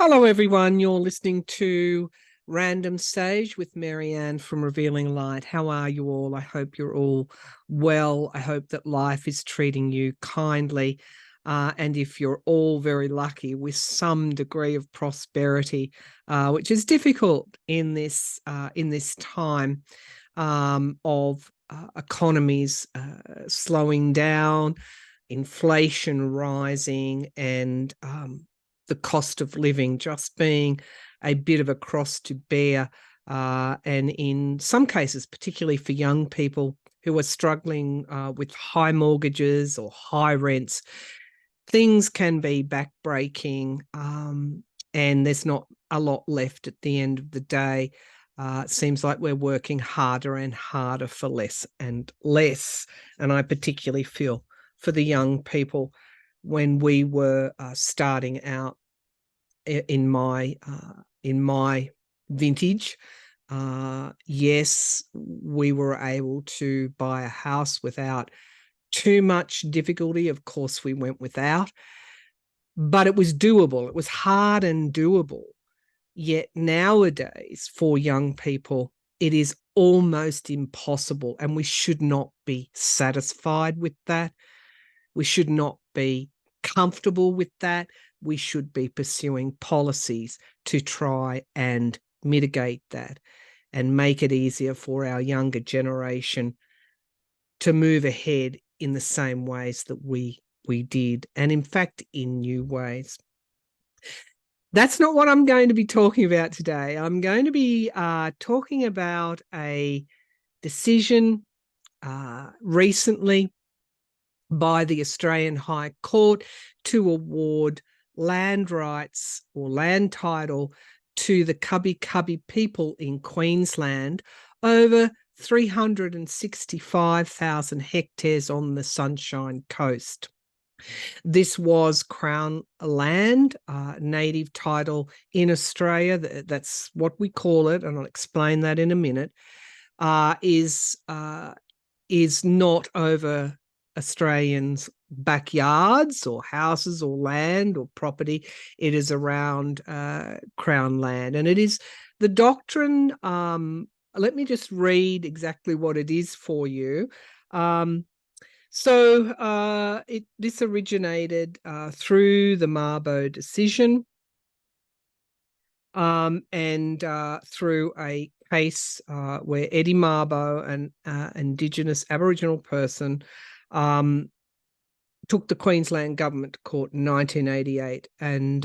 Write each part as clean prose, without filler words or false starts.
Hello, everyone. You're listening to Random Sage with Maryann from Revealing Light. How are you all? I hope you're all well. I hope that life is treating you kindly. And if you're all very lucky with some degree of prosperity, which is difficult in this time of economies slowing down, inflation rising, and the cost of living just being a bit of a cross to bear. And in some cases, particularly for young people who are struggling with high mortgages or high rents, things can be backbreaking, and there's not a lot left at the end of the day. It seems like we're working harder and harder for less and less. And I particularly feel for the young people when we were starting out in my vintage. Yes, we were able to buy a house without too much difficulty. Of course, we went without, but it was doable. It was hard and doable. Yet nowadays, for young people, it is almost impossible, and we should not be satisfied with that. We should not be comfortable with that. We should be pursuing policies to try and mitigate that and make it easier for our younger generation to move ahead in the same ways that we did, and in fact, in new ways. That's not what I'm going to be talking about today. I'm going to be talking about a decision recently by the Australian High Court to award land rights or land title to the Cubby Cubby people in Queensland over 365,000 hectares on the Sunshine Coast. This was Crown land, native title in Australia. That's what we call it, and I'll explain that in a minute. Is not over Australians' backyards or houses or land or property. It is around Crown land, and it is the doctrine. Let me just read exactly what it is for you. This originated through the Mabo decision, and through a case where Eddie Mabo, an Indigenous Aboriginal person, took the Queensland government to court in 1988, and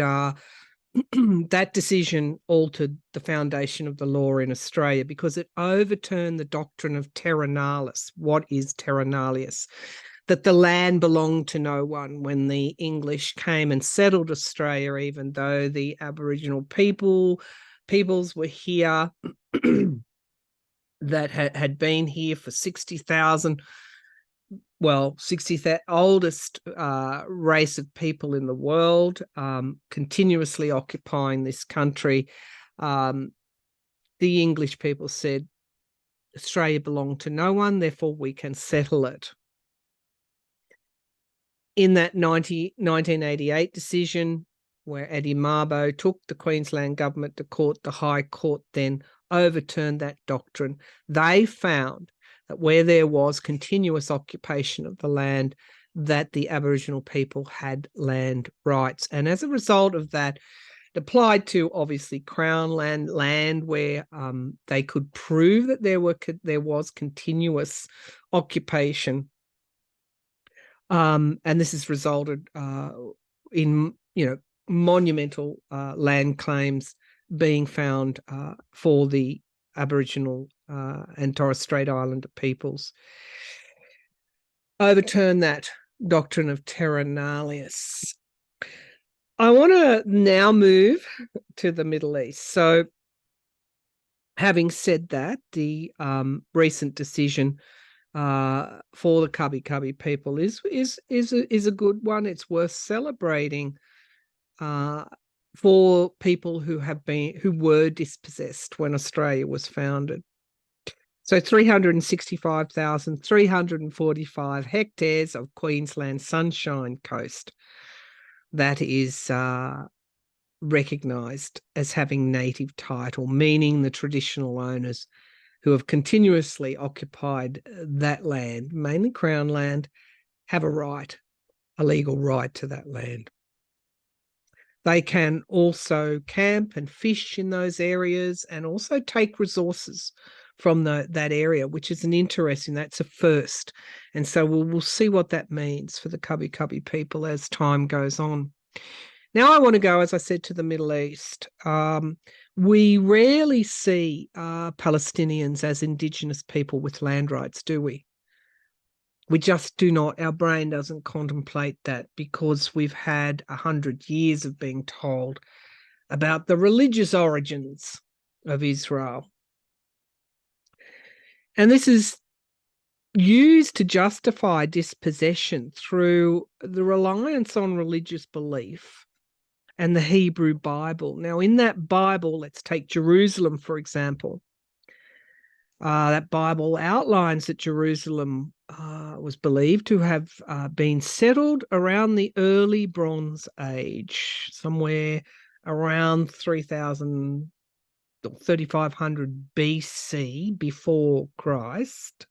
that decision altered the foundation of the law in Australia because it overturned the doctrine of terra nullius. What is terra nullius? That the land belonged to no one when the English came and settled Australia, even though the Aboriginal peoples were here that had been here for 60,000. Well, 60th oldest race of people in the world, continuously occupying this country. The English people said Australia belonged to no one, therefore we can settle it. In that 1988 decision, where Eddie Mabo took the Queensland government to court, the High Court then overturned that doctrine. They found that where there was continuous occupation of the land, that the Aboriginal people had land rights. And as a result of that, it applied to obviously Crown land where they could prove that there was continuous occupation. And this has resulted in monumental land claims being found for the Aboriginal and Torres Strait Islander peoples. Overturn that doctrine of terra nullius. I want to now move to the Middle East. So, having said that, the recent decision for the Cubby Cubby people is a good one. It's worth celebrating for people who were dispossessed when Australia was founded. So 365,345 hectares of Queensland Sunshine Coast. That is recognised as having native title, meaning the traditional owners who have continuously occupied that land, mainly Crown land, have a legal right to that land. They can also camp and fish in those areas and also take resources from that area, which is that's a first. And so we'll see what that means for the Cubby Cubby people as time goes on. Now I want to go, as I said, to the Middle East. We rarely see Palestinians as Indigenous people with land rights, do we? We just do not. Our brain doesn't contemplate that because we've had 100 years of being told about the religious origins of Israel. And this is used to justify dispossession through the reliance on religious belief and the Hebrew Bible. Now, in that Bible, let's take Jerusalem, for example. That Bible outlines that Jerusalem was believed to have been settled around the early Bronze Age, somewhere around 3000 or 3500 BC, before Christ.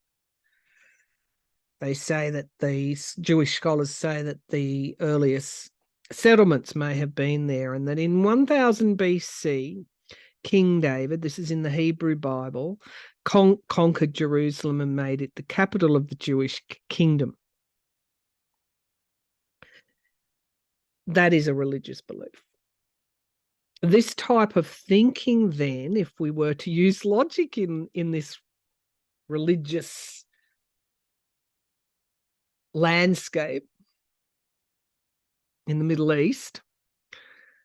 They say that these Jewish scholars say that the earliest settlements may have been there, and that in 1000 BC, King David, this is in the Hebrew Bible, conquered Jerusalem and made it the capital of the Jewish kingdom. That is a religious belief. This type of thinking, then, if we were to use logic in this religious landscape in the Middle East,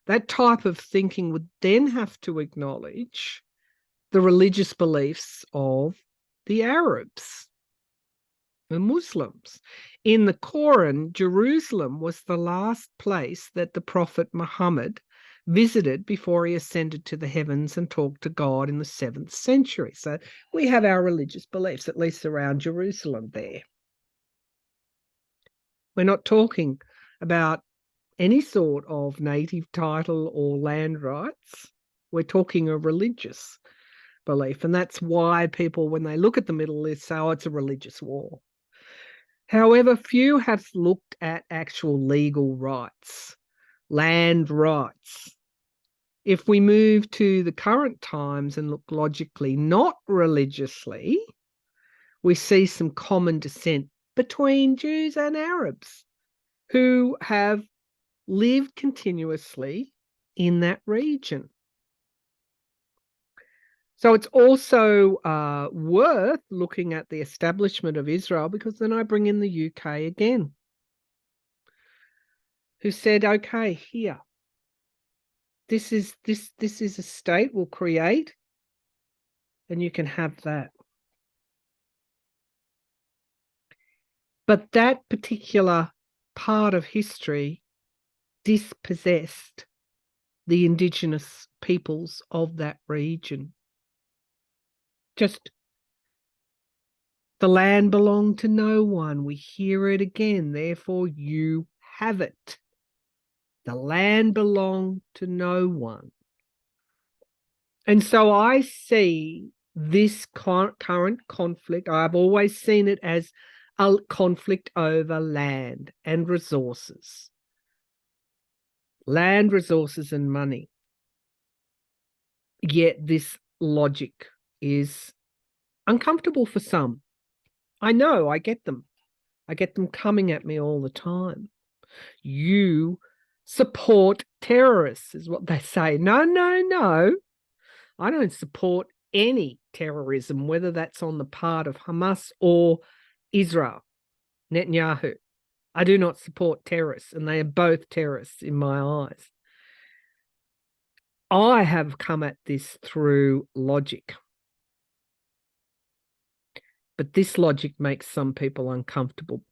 that type of thinking would then have to acknowledge the religious beliefs of the Arabs, the Muslims. In the Quran, Jerusalem was the last place that the Prophet Muhammad visited before he ascended to the heavens and talked to God in the 7th century. So we have our religious beliefs, at least around Jerusalem there. We're not talking about any sort of native title or land rights. We're talking a religious belief. And that's why people, when they look at the Middle East, say, oh, it's a religious war. However, few have looked at actual legal rights, land rights. If we move to the current times and look logically, not religiously, we see some common descent between Jews and Arabs who have lived continuously in that region. So it's also worth looking at the establishment of Israel, because then I bring in the UK again, who said, okay, here, this is a state we'll create, and you can have that. But that particular part of history dispossessed the Indigenous peoples of that region. Just the land belonged to no one. We hear it again. Therefore, you have it. The land belonged to no one. And so I see this current conflict, I've always seen it as a conflict over land and resources. Land, resources, and money. Yet this logic is uncomfortable for some. I know, I get them. I get them coming at me all the time. You support terrorists, is what they say. No, no, no. I don't support any terrorism, whether that's on the part of Hamas or Israel, Netanyahu. I do not support terrorists, and they are both terrorists in my eyes. I have come at this through logic. But this logic makes some people uncomfortable.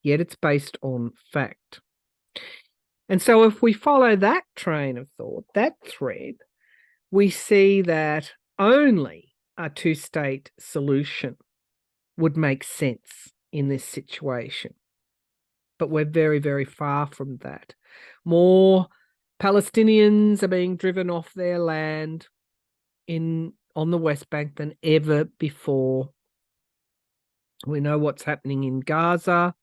Yet it's based on fact. And so if we follow that train of thought, that thread, we see that only a two-state solution would make sense in this situation. But we're very, very far from that. More Palestinians are being driven off their land on the West Bank than ever before. We know what's happening in Gaza,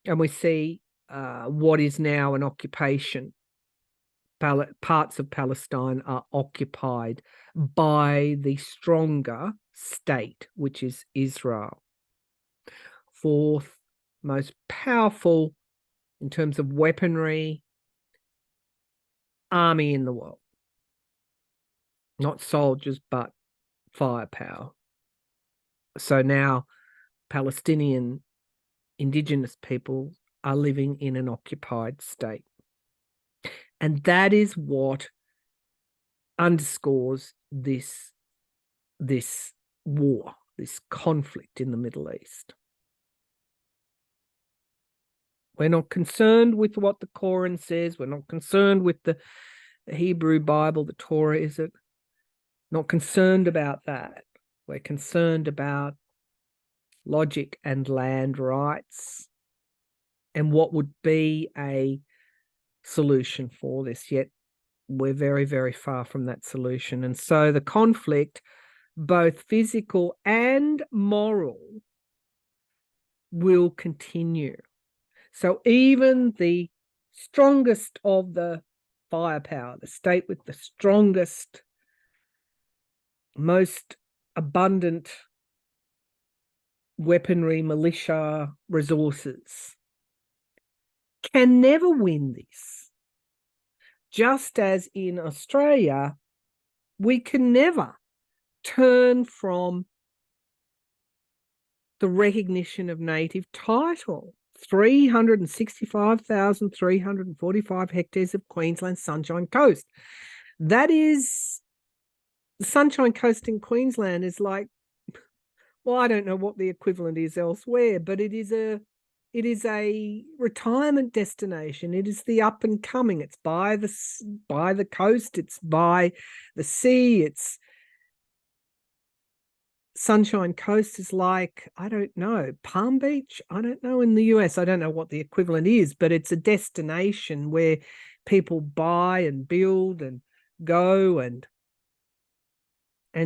and we see what is now an occupation. Parts of Palestine are occupied by the stronger state, which is Israel. Fourth most powerful in terms of weaponry army in the world. Not soldiers, but firepower. So now Palestinian indigenous people are living in an occupied state. And that is what underscores this war, this conflict in the Middle East. We're not concerned with what the Quran says. We're not concerned with the Hebrew Bible, the Torah, is it? Not concerned about that. We're concerned about logic and land rights and what would be a solution for this. Yet we're very, very far from that solution. And so the conflict, both physical and moral, will continue. So even the strongest of the firepower, the state with the strongest, most abundant weaponry, militia, resources, can never win this. Just as in Australia, we can never turn from the recognition of native title. 365,345 hectares of Queensland's Sunshine Coast. That is, the Sunshine Coast in Queensland is like, well, I don't know what the equivalent is elsewhere, but it is a retirement destination. It is the up and coming. It's by the coast. It's by the sea. It's Sunshine Coast is like, I don't know, Palm Beach? I don't know in the US. I don't know what the equivalent is, but it's a destination where people buy and build and go. And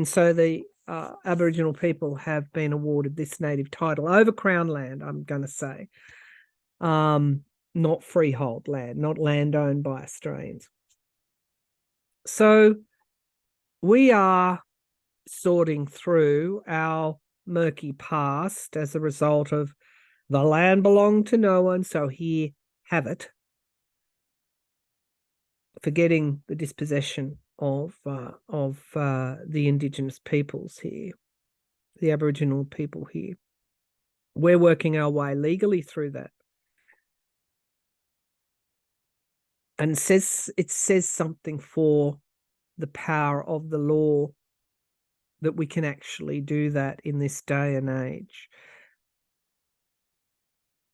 so the Aboriginal people have been awarded this native title over Crown land, I'm going to say. Not freehold land, not land owned by Australians. So we are sorting through our murky past as a result of the land belonged to no one, so here have it. Forgetting the dispossession of the Indigenous peoples here, the Aboriginal people here. We're working our way legally through that. And it says something for the power of the law that we can actually do that in this day and age.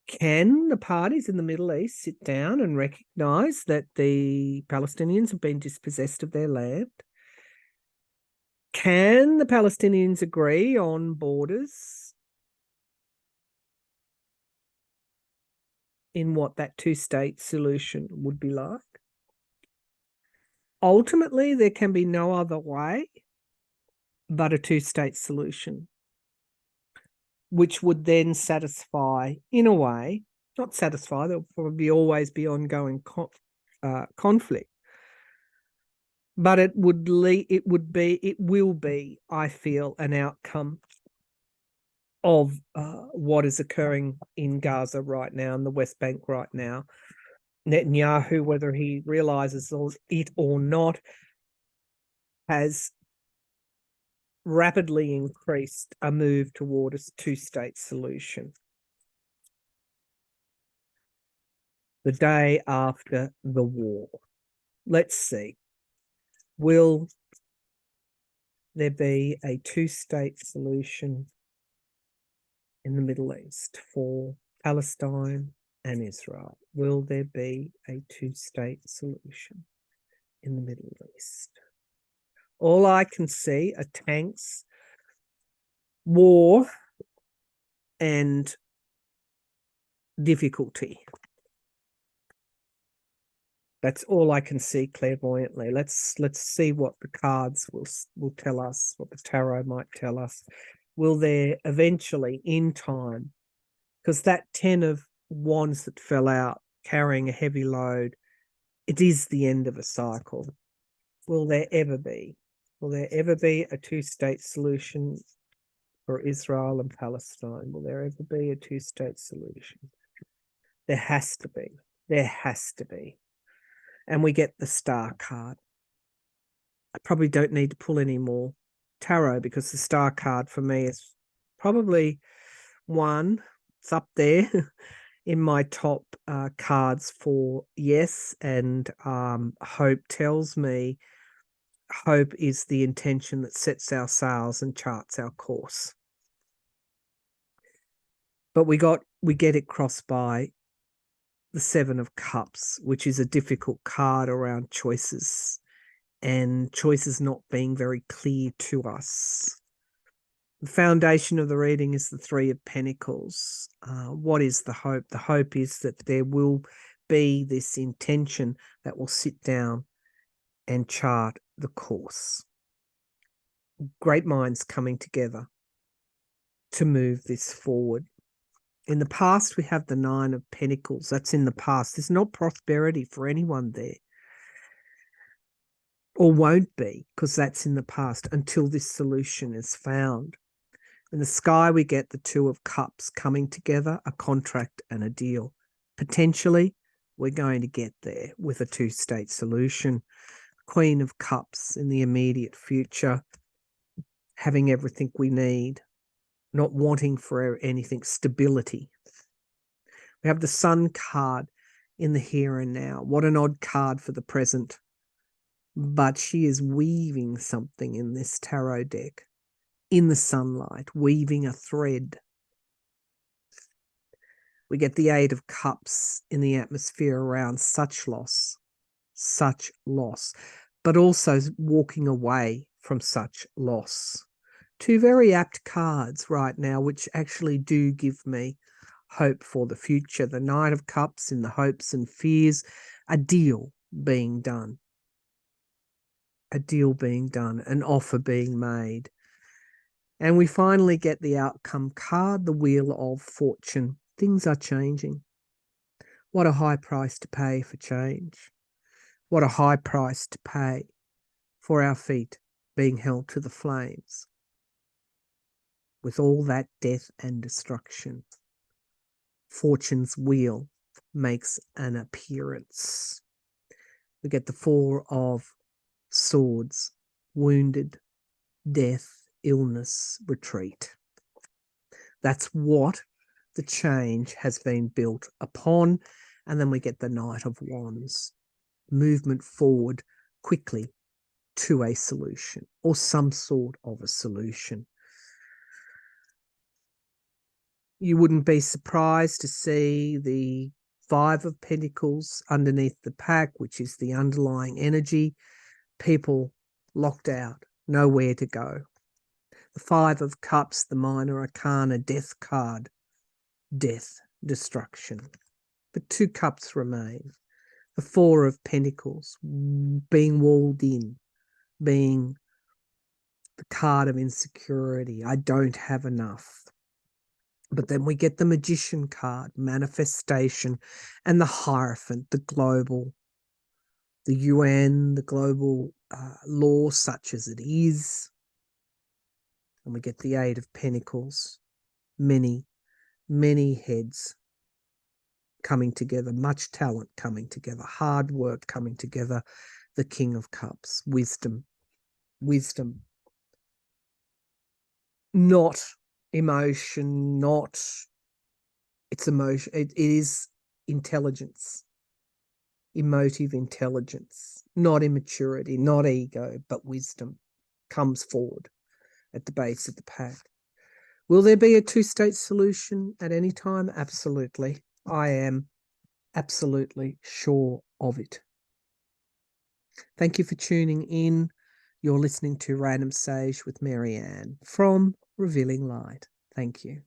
Can the parties in the Middle East sit down and recognise that the Palestinians have been dispossessed of their land? Can the Palestinians agree on borders in what that two-state solution would be like? Ultimately, there can be no other way but a two-state solution, which would then satisfy, in a way, not satisfy, there'll probably always be ongoing conflict, but it will be, I feel, an outcome of what is occurring in Gaza right now, in the West Bank right now. Netanyahu, whether he realizes it or not, has rapidly increased a move toward a two-state solution. The day after the war. Let's see. Will there be a two-state solution in the Middle East for Palestine and Israel? Will there be a two-state solution in the Middle East? All I can see are tanks, war, and difficulty. That's all I can see clairvoyantly. Let's see what the cards will tell us, what the tarot might tell us. Will there eventually, in time, because that 10 of wands that fell out carrying a heavy load, it is the end of a cycle. Will there ever be a two-state solution for Israel and Palestine? Will there ever be a two-state solution? There has to be. There has to be. And we get the Star card. I probably don't need to pull any more tarot because the Star card for me is probably one. It's up there in my top cards for yes. And hope tells me hope is the intention that sets our sails and charts our course. But we get it crossed by the Seven of Cups, which is a difficult card around choices and choices not being very clear to us. The foundation of the reading is the Three of Pentacles. What is the hope? The hope is that there will be this intention that will sit down and chart the course. Great minds coming together to move this forward. In the past, we have the Nine of Pentacles. That's in the past. There's no prosperity for anyone there. Or won't be, because that's in the past until this solution is found. In the sky, we get the Two of Cups coming together, a contract and a deal. Potentially, we're going to get there with a two-state solution. Queen of Cups in the immediate future, having everything we need, not wanting for anything, stability. We have the Sun card in the here and now. What an odd card for the present. But she is weaving something in this tarot deck, in the sunlight, weaving a thread. We get the Eight of Cups in the atmosphere around such loss, but also walking away from such loss. Two very apt cards right now, which actually do give me hope for the future. The Knight of Cups in the hopes and fears, a deal being done. An offer being made. And we finally get the outcome card, the Wheel of Fortune. Things are changing. What a high price to pay for change. What a high price to pay for our feet being held to the flames. With all that death and destruction, Fortune's wheel makes an appearance. We get the Four of Swords, wounded, death, illness, retreat. That's what the change has been built upon. And then we get the Knight of Wands, movement forward quickly to a solution or some sort of a solution. You wouldn't be surprised to see the Five of Pentacles underneath the pack, which is the underlying energy. People locked out, nowhere to go. The Five of Cups, the minor arcana, death card, death, destruction. But two cups remain. The Four of Pentacles, being walled in, being the card of insecurity. I don't have enough. But then we get the Magician card, manifestation, and the Hierophant, the global, the UN, the global law such as it is. And we get the Eight of Pentacles, many, many heads coming together, much talent coming together, hard work coming together, the King of Cups, wisdom, not emotion, it's emotion, it is intelligence, emotive intelligence, not immaturity, not ego, but wisdom comes forward at the base of the pack. Will there be a two-state solution at any time? Absolutely. I am absolutely sure of it. Thank you for tuning in. You're listening to Random Sage with Maryann from Revealing Light. Thank you.